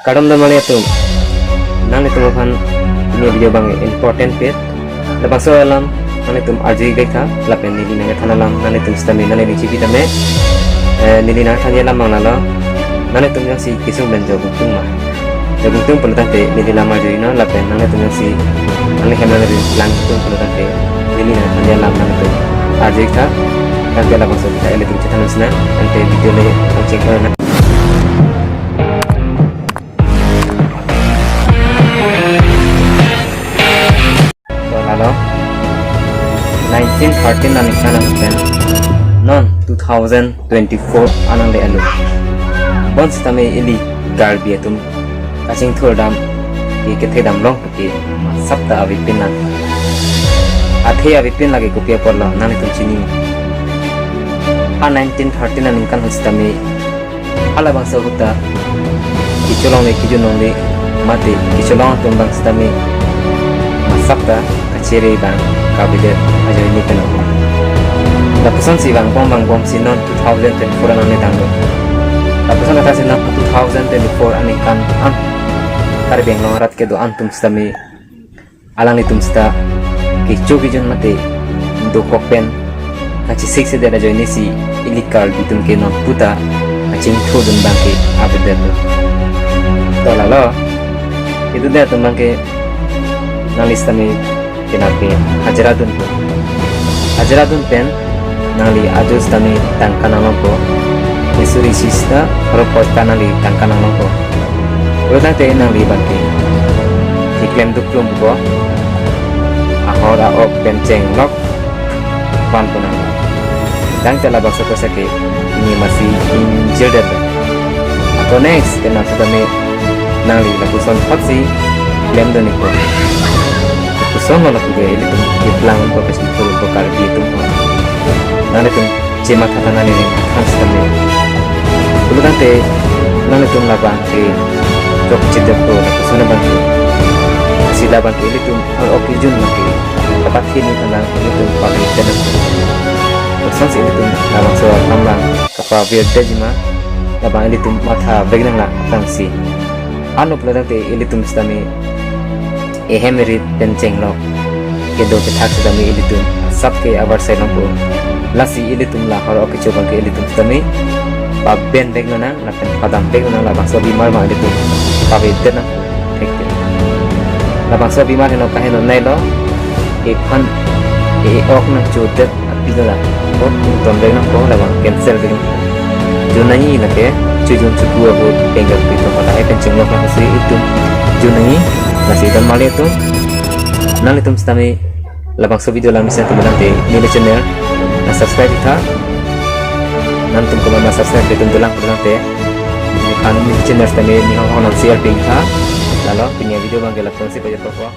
kadam da male tu nang itu kan ini video bang important pet lepas so alam nang itu arji geka lapen nili nang thanalam nang itu stami nang ini cipi tame nili nang thanya lam manala nang itu yang si kisung benjo buktung ma buktung pelutante nili lama joina lapen nang itu yang si nang hemana lang buktung pelutante nili nang thanya lam nang itu arji ka kan dia langsung kita elektrik tanusna nanti video le cek karena lalu 1913 nan sana kan non 2024 anang le alu bonus tame ili garbi atum kacing thurdam ki kethe dam long ki sapta avipin nan athe avipin lagi kopia porla nani tum chini 1913 nan kan hostami ala bangsa huta kicholong le kijunong le mate kicholong tum bang stami sapta kacere bang kabide ajo ini kan lapusan si bang bom sinon 2024 nan tanggo lapusan kata sinon 2024 ani kan an karbeng norat ke do antum stami alang itum sta kichu kijun mate do kokpen kaci seksi dera jo ini si ilikal bitum ke non puta kacing thudun bangke abide to lalo itu dia teman ke nalis tami kenape hajaradun pen nali ajus tami tangkana lompo isuri sista ropot kanali tangkana lompo udah te nali bangke diklaim duklum buko ahora ok penceng lok pan punang dan telah bakso kosake ini masih injured atau next kena sudah nali lakukan faksi klaim doniko kusong laku gaya itu dipelang profesi itu bakal itu nali tu cema kata nali ni kan sekali dulu nanti nali tu labang ke jok cedek tu kusong bantu sila bantu itu oke jun lagi dapat kini tenang itu pakai tenang kusong itu labang soal tambang kapa biar dejima labang itu mata bagian lah tangsi anu pelan te itu mesti ehemerit penceng lok kedo ke thak sedami ilitum sabke abar sailong ko lasi ilitum la haro ke coba ke ilitum sedami pabben begnona lakan padam begnona la bangsa bimar ma ilitum pabe dena thekte la bangsa bimar heno kaheno nailo e phan e ok na chodet apidola ko ton begna ko la bang cancel begna junai la ke chujun chukua ko bengal pito pada e penceng lok na si itu junai masih dan malah itu nang itu mesti labang so video lang bisa tuh nanti nilai channel na subscribe kita nanti kuma na subscribe itu tulang nanti kan nilai channel mesti ni hong hong share ping ta lalu punya video bang gelap sih pada pokok